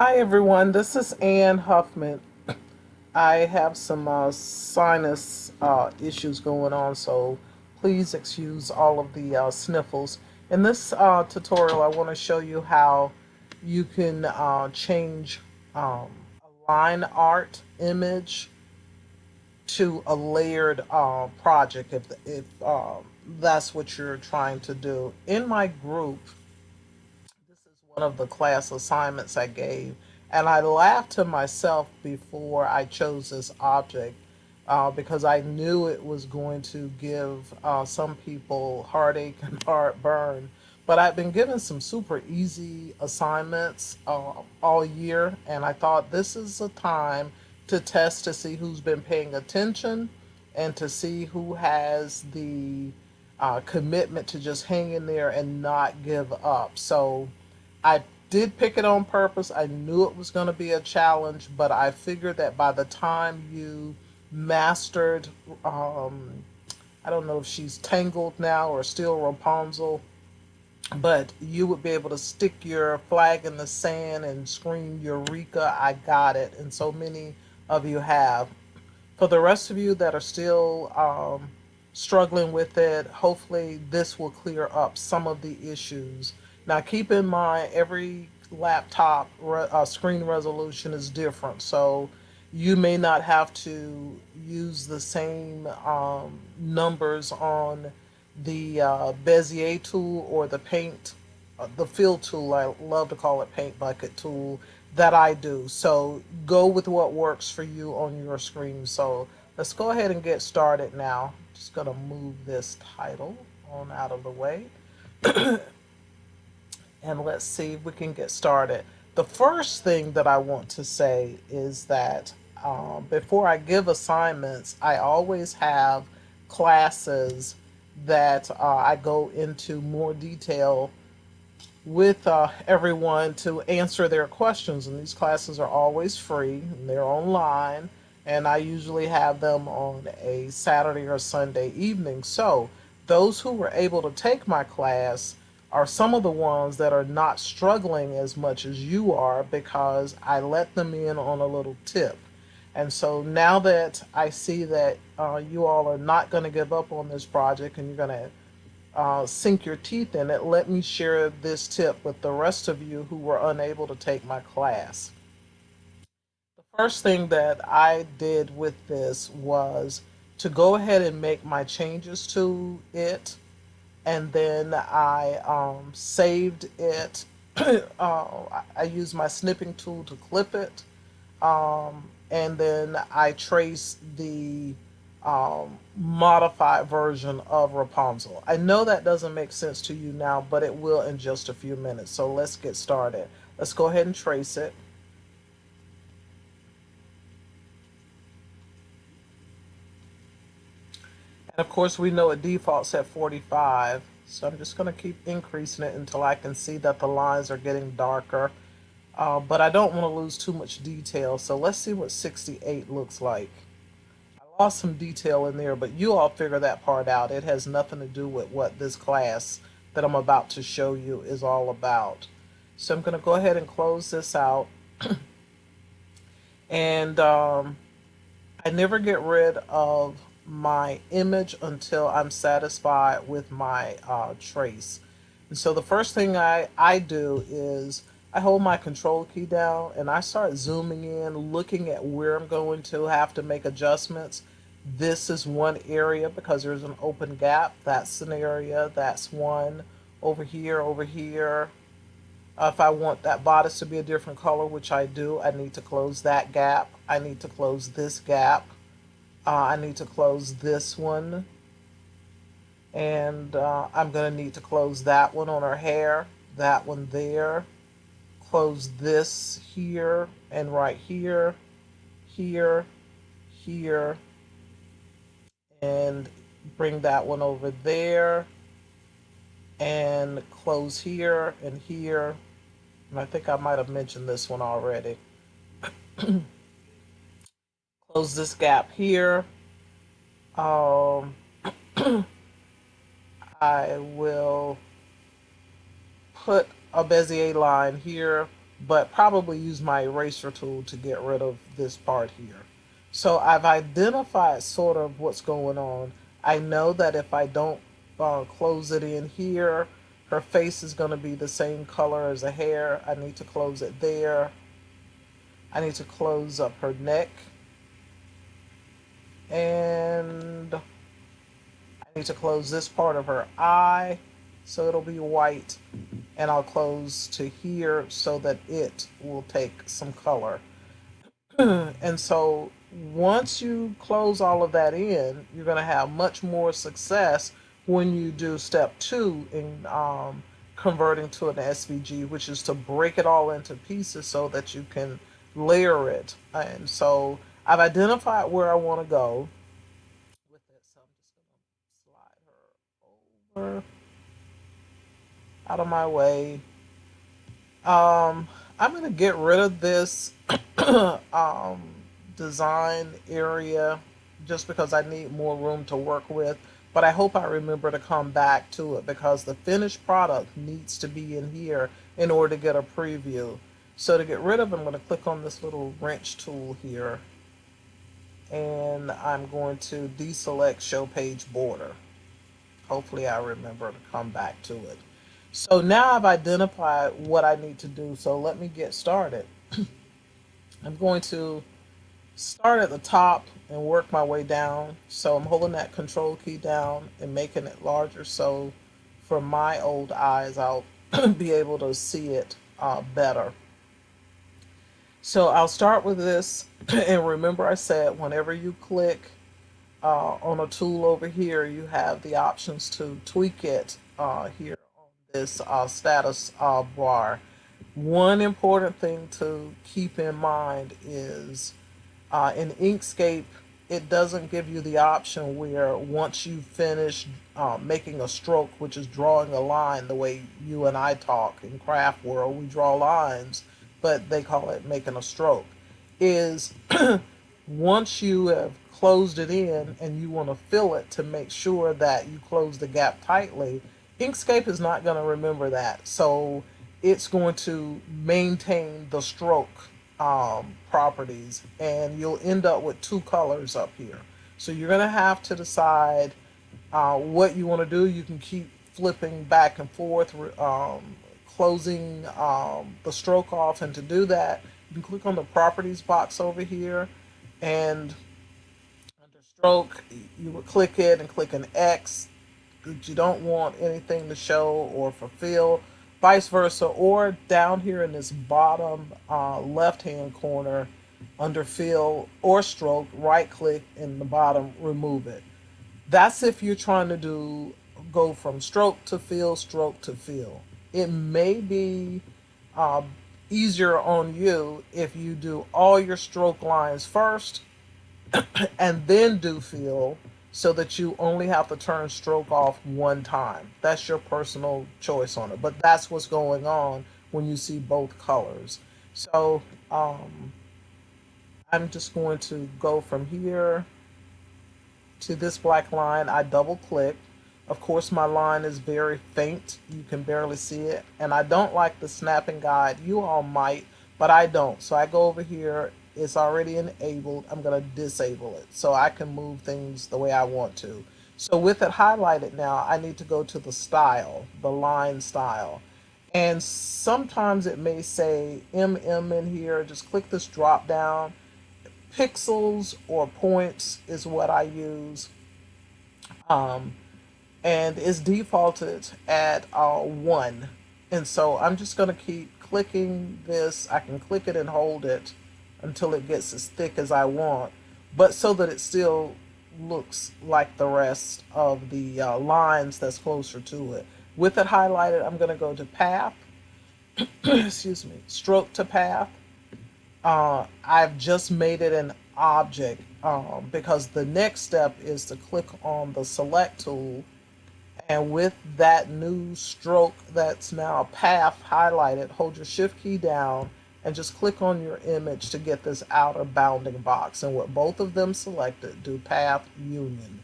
Hi everyone, this is Ann Huffman. I have some sinus issues going on, so please excuse all of the sniffles. In this tutorial, I want to show you how you can change a line art image to a layered project if that's what you're trying to do. In my group, this is one of the class assignments I gave, and I laughed to myself before I chose this object because I knew it was going to give some people heartache and heartburn. But I've been given some super easy assignments all year, and I thought this is a time to test to see who's been paying attention and to see who has the commitment to just hang in there and not give up. So I did pick it on purpose. I knew it was going to be a challenge, but I figured that by the time you mastered, I don't know if she's tangled now or still Rapunzel, but you would be able to stick your flag in the sand and scream, Eureka, I got it. And so many of you have. For the rest of you that are still struggling with it, hopefully this will clear up some of the issues. Now, keep in mind, every laptop screen resolution is different, so you may not have to use the same numbers on the Bezier tool or the paint, the fill tool. I love to call it paint bucket tool that I do. So go with what works for you on your screen. So let's go ahead and get started now. Just gonna move this title on out of the way and let's see if we can get started. The first thing that I want to say is that before I give assignments, I always have classes that I go into more detail with everyone to answer their questions. And these classes are always free, and they're online, and I usually have them on a Saturday or Sunday evening. So those who were able to take my class are some of the ones that are not struggling as much as you are because I let them in on a little tip. And so now that I see that you all are not going to give up on this project and you're going to sink your teeth in it, let me share this tip with the rest of you who were unable to take my class. The first thing that I did with this was to go ahead and make my changes to it, and then I saved it. I used my snipping tool to clip it, and then I traced the modified version of Rapunzel. I know that doesn't make sense to you now, but it will in just a few minutes. So let's get started. Let's go ahead and trace it. And of course, we know it defaults at 45. So I'm just going to keep increasing it until I can see that the lines are getting darker. But I don't want to lose too much detail. So let's see what 68 looks like. I lost some detail in there, but you all figure that part out. It has nothing to do with what this class that I'm about to show you is all about. So I'm going to go ahead and close this out. And I never get rid of my image until I'm satisfied with my trace. And so the first thing I do is I hold my control key down and I start zooming in, looking at where I'm going to have to make adjustments. This is one area because there's an open gap. That's an area. That's one over here, over here. If I want that bodice to be a different color, which I do, I need to close that gap. I need to close this gap. I need to close this one. And I'm going to need to close that one on her hair, that one there. Close this here and right here, here, here, and bring that one over there. And close here and here. And I think I might have mentioned this one already. Close this gap here. Um, I will put a Bezier line here but probably use my eraser tool to get rid of this part here. So I've identified sort of what's going on. I know that if I don't close it in here, her face is going to be the same color as the hair. I need to close it there. I need to close up her neck. And I need to close this part of her eye so it'll be white. And I'll close to here so that it will take some color. And so once you close all of that in, you're going to have much more success when you do step two in converting to an SVG, which is to break it all into pieces so that you can layer it. And so I've identified where I want to go with it. So I'm just going to slide her over out of my way. I'm going to get rid of this um, design area just because I need more room to work with. But I hope I remember to come back to it because the finished product needs to be in here in order to get a preview. So to get rid of it, I'm going to click on this little wrench tool here and I'm going to deselect show page border. Hopefully I remember to come back to it. So now I've identified what I need to do. So let me get started. I'm going to start at the top and work my way down. So I'm holding that control key down and making it larger. So for my old eyes, I'll be able to see it better. So I'll start with this. And remember I said whenever you click on a tool over here, you have the options to tweak it here on this status bar. One important thing to keep in mind is in Inkscape, it doesn't give you the option where once you finish making a stroke, which is drawing a line the way you and I talk in craft world, we draw lines, but they call it making a stroke, is once you have closed it in and you want to fill it to make sure that you close the gap tightly, Inkscape is not going to remember that. So it's going to maintain the stroke properties and you'll end up with two colors up here. So you're going to have to decide what you want to do. You can keep flipping back and forth, closing the stroke off, and to do that, you can click on the properties box over here and under stroke, you would click it and click an X that you don't want anything to show or fulfill, vice versa, or down here in this bottom left hand corner under fill or stroke, right click in the bottom, remove it. That's if you're trying to do go from stroke to fill, stroke to fill. It may be uh, easier on you if you do all your stroke lines first and then do fill so that you only have to turn stroke off one time. That's your personal choice on it. But that's what's going on when you see both colors. So I'm just going to go from here to this black line. I double click. Of course, my line is very faint. You can barely see it. And I don't like the snapping guide. You all might, but I don't. So I go over here. It's already enabled. I'm going to disable it so I can move things the way I want to. So with it highlighted now, I need to go to the style, the line style. And sometimes it may say MM in here. Just click this drop down. Pixels or points is what I use. Um, and it's defaulted at 1. And so I'm just going to keep clicking this. I can click it and hold it until it gets as thick as I want, but so that it still looks like the rest of the lines that's closer to it. With it highlighted, I'm going to go to path, excuse me, stroke to path. I've just made it an object because the next step is to click on the select tool, and with that new stroke that's now path highlighted, hold your shift key down and just click on your image to get this outer bounding box. And with both of them selected, do path union.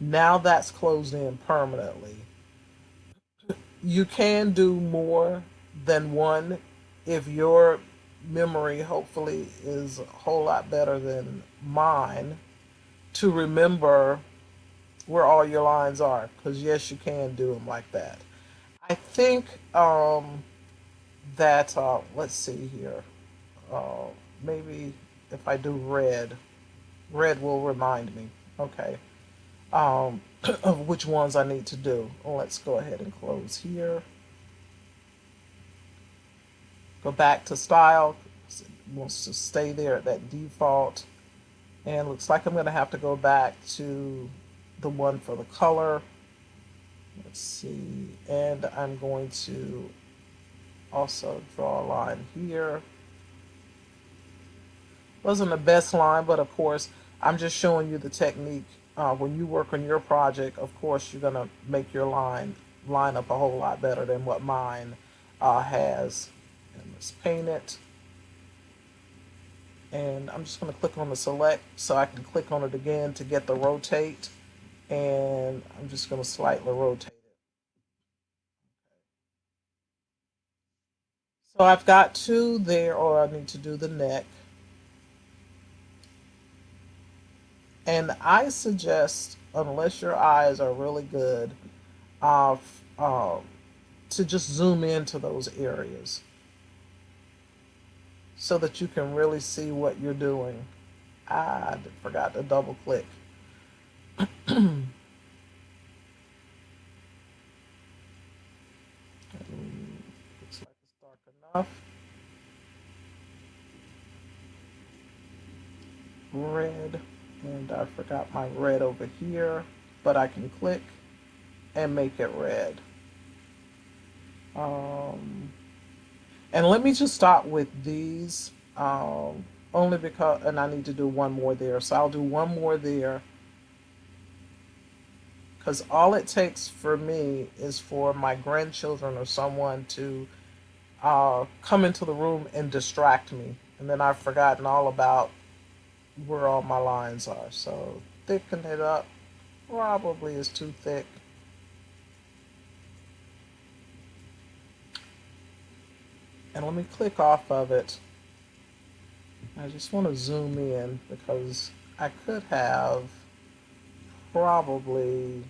Now that's closed in permanently. You can do more than one if your memory hopefully is a whole lot better than mine to remember where all your lines are, because yes, you can do them like that. I think that let's see here. Uh, Maybe if I do red, red will remind me. Okay. Of which ones I need to do. Let's go ahead and close here. Go back to style. It wants to stay there at that default. And looks like I'm going to have to go back to the one for the color. Let's see. And I'm going to also draw a line here. Wasn't the best line, but of course, I'm just showing you the technique. When you work on your project, of course, you're gonna make your line up a whole lot better than what mine has. And let's paint it. And I'm just gonna click on the select so I can click on it again to get the rotate. And I'm just gonna slightly rotate it. So I've got two there, or I need to do the neck. And I suggest, unless your eyes are really good, uh, to just zoom into those areas so that you can really see what you're doing. I forgot to double click. Looks like it's dark enough. Red, and I forgot my red over here, but I can click and make it red. Um, and let me just stop with these, only because, and I need to do one more there. So I'll do one more there because all it takes for me is for my grandchildren or someone to come into the room and distract me. And then I've forgotten all about where all my lines are. So thicken it up. Probably is too thick. And let me click off of it. I just want to zoom in because I could have probably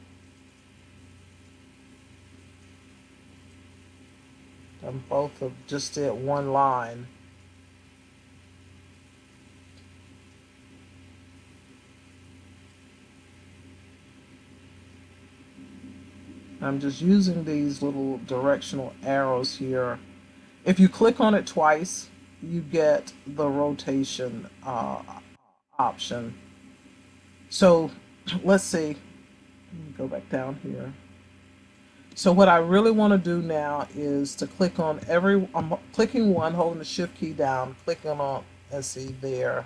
done both of just did one line. I'm just using these little directional arrows here. If you click on it twice, you get the rotation option. So let's see. Let me go back down here. So what I really want to do now is to click on every, I'm clicking one, holding the shift key down, clicking on, and see there.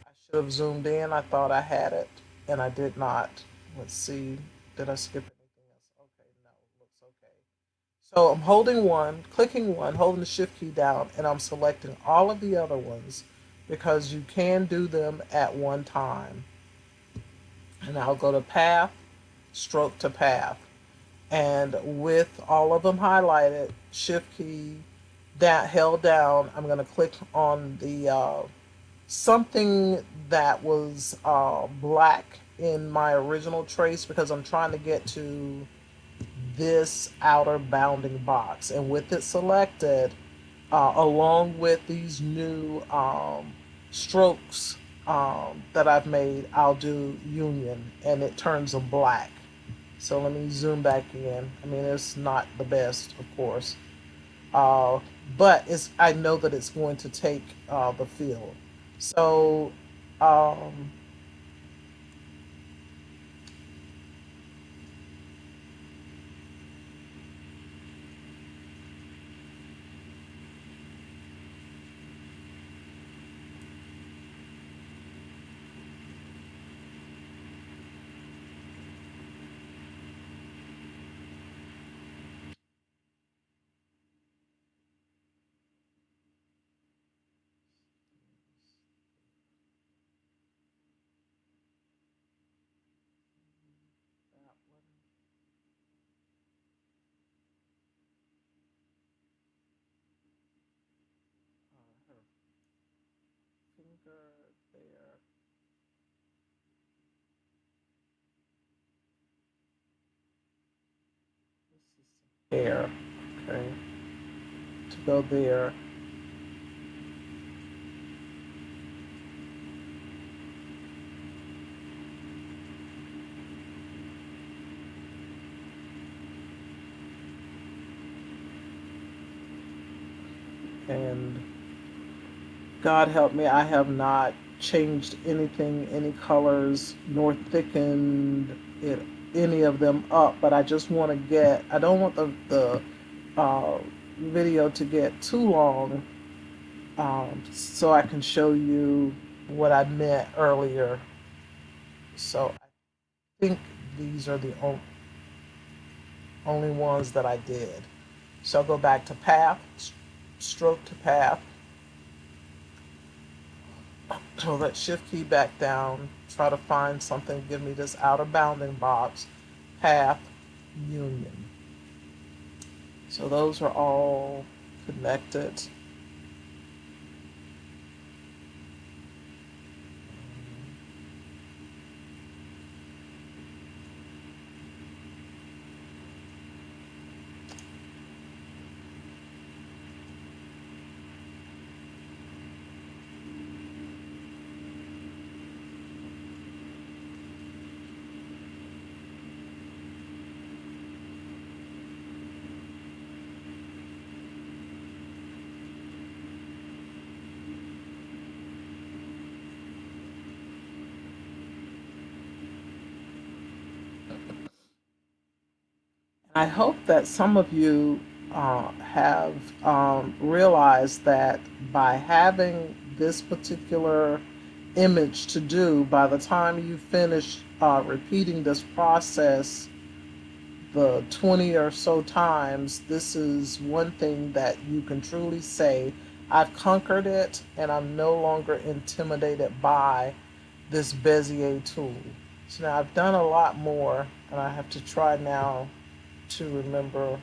I should have zoomed in. I thought I had it, and I did not. Let's see. Did I skip anything else? Okay, no, it looks okay. So I'm holding one, clicking one, holding the shift key down, and I'm selecting all of the other ones because you can do them at one time. And I'll go to path, stroke to path. And with all of them highlighted, shift key that held down, I'm going to click on the something that was black in my original trace because I'm trying to get to this outer bounding box. And with it selected, along with these new strokes that I've made, I'll do union and it turns them black. So let me zoom back in. I mean, it's not the best, of course, uh, but I know that it's going to take the field. So um, there. This is hair. Okay. To go there. And God help me, I have not changed anything, any colors, nor thickened it, any of them up. But I just want to get, I don't want the uh, video to get too long, so I can show you what I meant earlier. So I think these are the only ones that I did. So I'll go back to path, stroke to path. So let shift key back down, try to find something, give me this outer bounding box, path, union. So those are all connected. I hope that some of you have realized that by having this particular image to do, by the time you finish repeating this process the 20 or so times, this is one thing that you can truly say, I've conquered it and I'm no longer intimidated by this Bezier tool. So now I've done a lot more, and I have to try now to remember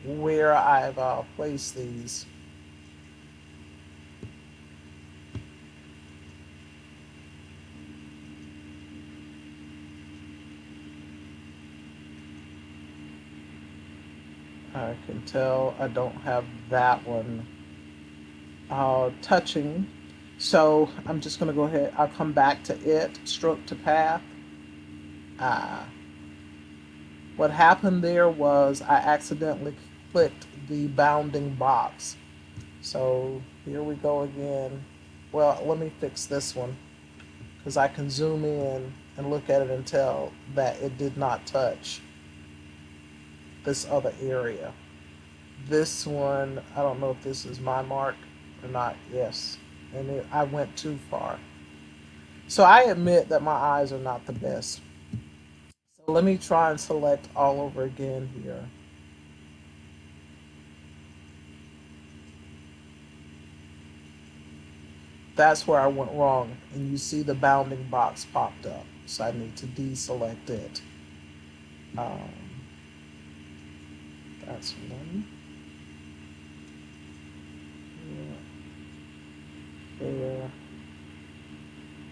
where I've placed these. I can tell I don't have that one touching. So I'm just going to go ahead. I'll come back to it, stroke to path. Uh, what happened there was I accidentally clicked the bounding box. So here we go again. Well, let me fix this one because I can zoom in and look at it and tell that it did not touch this other area. This one, I don't know if this is my mark or not. Yes. And I went too far. So I admit that my eyes are not the best. So let me try and select all over again here. That's where I went wrong. And you see the bounding box popped up. So I need to deselect it. Um, that's one. There.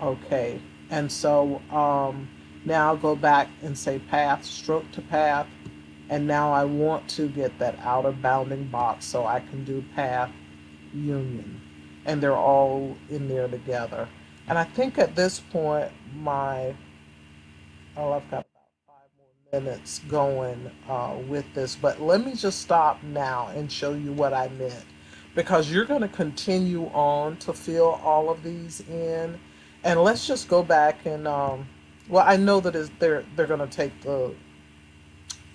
Okay. And so now I'll go back and say path, stroke to path. And now I want to get that outer bounding box so I can do path union. And they're all in there together. And I think at this point, I've got about 5 more minutes going with this. But let me just stop now and show you what I meant. Because you're going to continue on to fill all of these in. And let's just go back and, well, I know that they're going to take the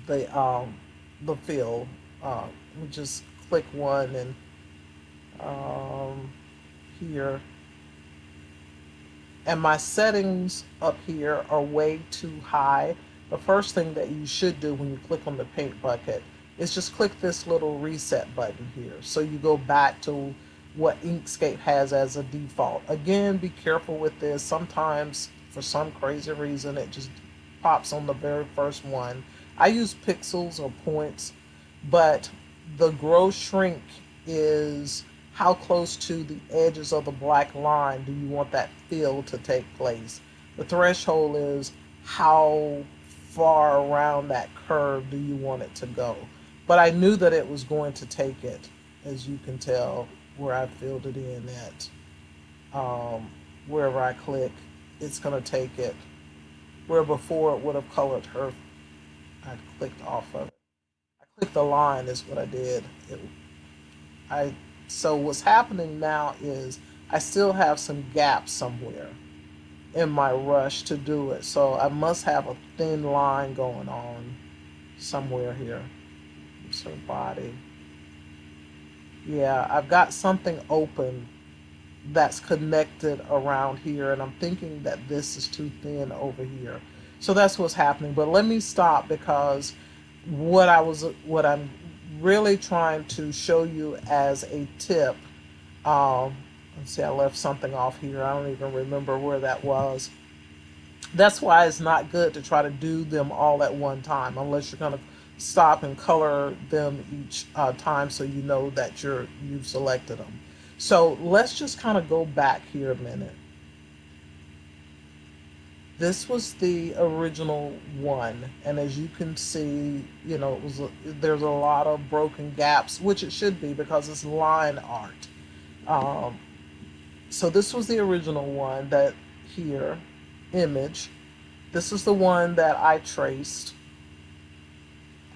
the fill. Let me just click one and here, and my settings up here are way too high. The first thing that you should do when you click on the paint bucket is just click this little reset button here. So you go back to what Inkscape has as a default. Again, be careful with this. Sometimes, for some crazy reason, it just pops on the very first one. I use pixels or points, but the grow shrink is how close to the edges of the black line do you want that fill to take place. The threshold is how far around that curve do you want it to go. But I knew that it was going to take it, as you can tell where I filled it in at. Wherever I click, it's going to take it. Where before it would have colored her, I clicked off of it. I clicked the line is what I did. I so what's happening now is I still have some gaps somewhere in my rush to do it. So I must have a thin line going on somewhere here. It's her body. Yeah, I've got something open that's connected around here, and I'm thinking that this is too thin over here. So that's what's happening. But let me stop because what I'm really trying to show you as a tip. Um, let's see, I left something off here. I don't even remember where that was. That's why it's not good to try to do them all at one time unless you're going to stop and color them each time so you know that you've selected them. So let's just kind of go back here a minute. This was the original one, and as you can see, there's a lot of broken gaps, which it should be because it's line art. Um, so this was the original one that here image. This is the one that I traced.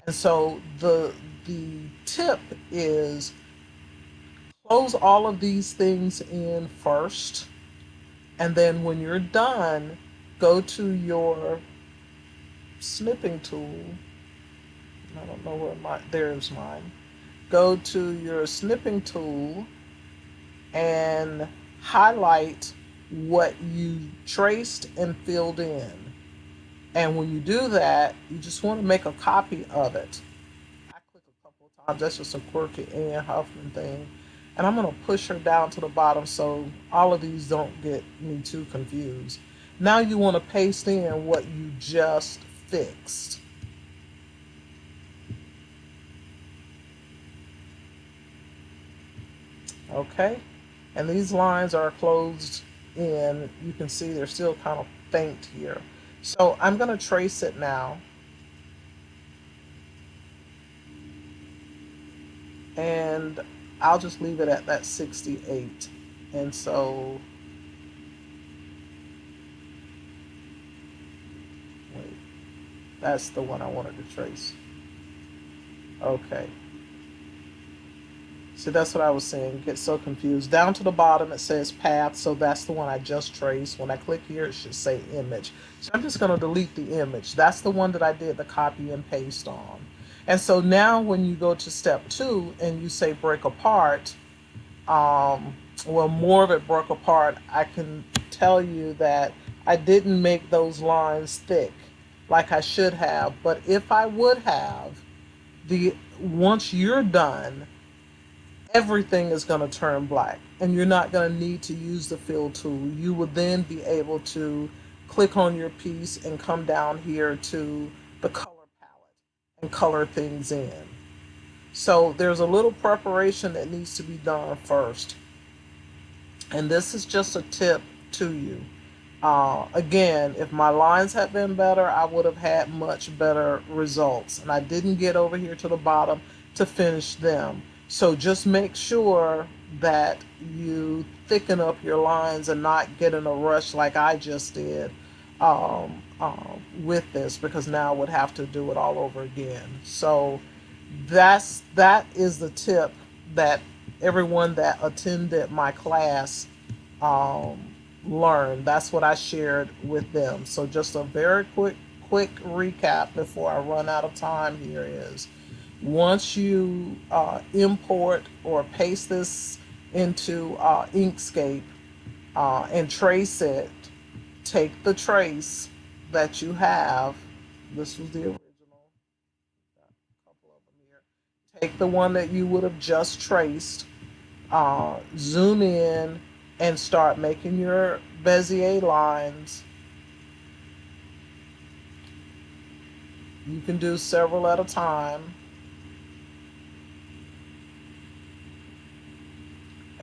And so the tip is close all of these things in first, and then when you're done, go to your snipping tool. I don't know where there's mine. Go to your snipping tool and highlight what you traced and filled in. And when you do that, you just want to make a copy of it. I click a couple of times. That's just a quirky Anne Huffman thing. And I'm going to push her down to the bottom so all of these don't get me too confused. Now you want to paste in what you just fixed. Okay? And these lines are closed in. You can see they're still kind of faint here. So I'm going to trace it now. And I'll just leave it at that 68. And so, wait, that's the one I wanted to trace. Okay. So that's what I was saying. Get so confused. Down to the bottom it says path, so that's the one I just traced. When I click here, it should say image. So I'm just going to delete the image. That's the one that I did the copy and paste on. And so now when you go to step 2 and you say break apart, well, more of it broke apart. I can tell you that I didn't make those lines thick like I should have. But if I would have, the once you're done, everything is going to turn black and you're not going to need to use the fill tool. You will then be able to click on your piece and come down here to the color palette and color things in. So there's a little preparation that needs to be done first. And this is just a tip to you. Again, if my lines had been better, I would have had much better results. And I didn't get over here to the bottom to finish them. So just make sure that you thicken up your lines and not get in a rush like I just did with this, because now I would have to do it all over again. So that is the tip that everyone that attended my class um, learned. That's what I shared with them. So just a very quick recap before I run out of time here is once you import or paste this into Inkscape and trace it, take the trace that you have. This was the original. Got a couple of them here. Take the one that you would have just traced, zoom in, and start making your Bezier lines. You can do several at a time.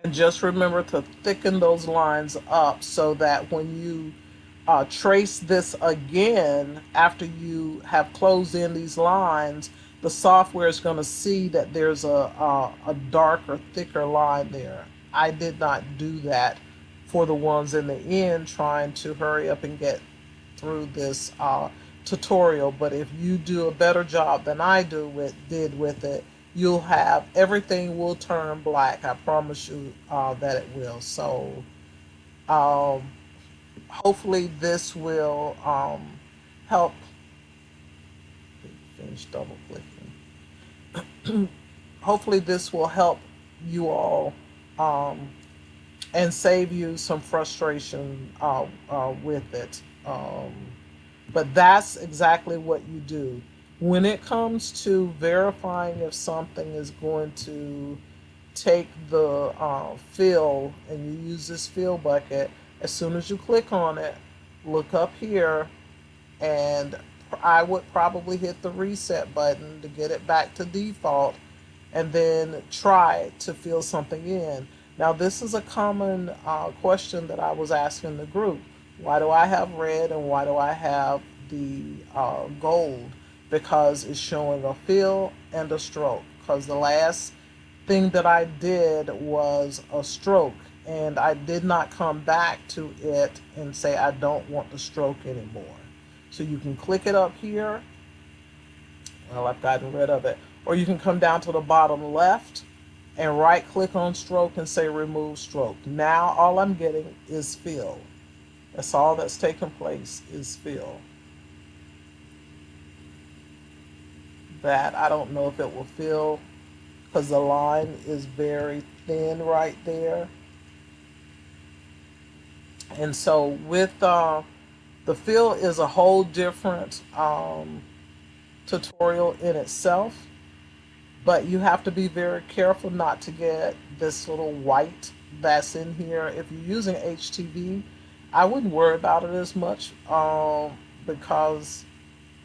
And just remember to thicken those lines up so that when you trace this again after you have closed in these lines, the software is going to see that there's a darker, thicker line there. I did not do that for the ones in the end, trying to hurry up and get through this tutorial. But if you do a better job than I did with it, you'll have everything will turn black. I promise you that it will. So um, hopefully this will help. Finish double clicking. Hopefully this will help you all um, and save you some frustration with it. But that's exactly what you do. When it comes to verifying if something is going to take the fill and you use this fill bucket, as soon as you click on it, look up here, and I would probably hit the reset button to get it back to default and then try to fill something in. Now, this is a common question that I was asking the group. Why do I have red and why do I have the gold? Because it's showing a fill and a stroke. Because the last thing that I did was a stroke, and I did not come back to it and say I don't want the stroke anymore. So you can click it up here. Well, I've gotten rid of it. Or you can come down to the bottom left and right click on stroke and say remove stroke. Now all I'm getting is fill. That's all that's taking place is fill. That I don't know if it will fill because the line is very thin right there. And so with the fill is a whole different tutorial in itself, but you have to be very careful not to get this little white that's in here. If you're using HTV, I wouldn't worry about it as much because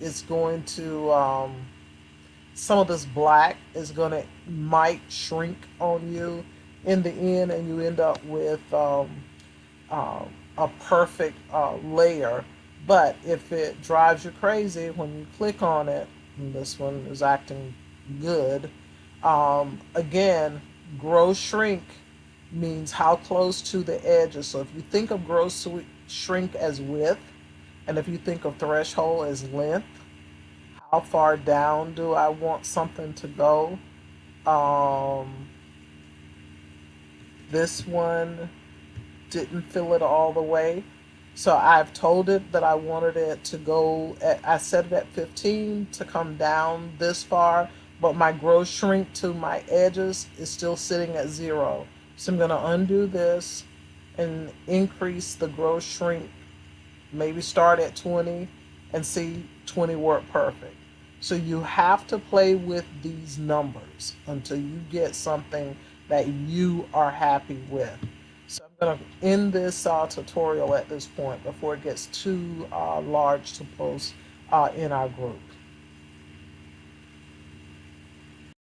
it's going to some of this black is going to might shrink on you in the end, and you end up with a perfect layer. But if it drives you crazy when you click on it, and this one is acting good, again, grow shrink means how close to the edges. So if you think of grow shrink as width, and if you think of threshold as length, how far down do I want something to go? This one didn't fill it all the way. So I've told it that I wanted it to go I set it at 15 to come down this far, but my grow shrink to my edges is still sitting at 0. So I'm going to undo this and increase the grow shrink, maybe start at 20 and see 20 work perfect. So you have to play with these numbers until you get something that you are happy with. So I'm going to end this tutorial at this point before it gets too large to post in our group.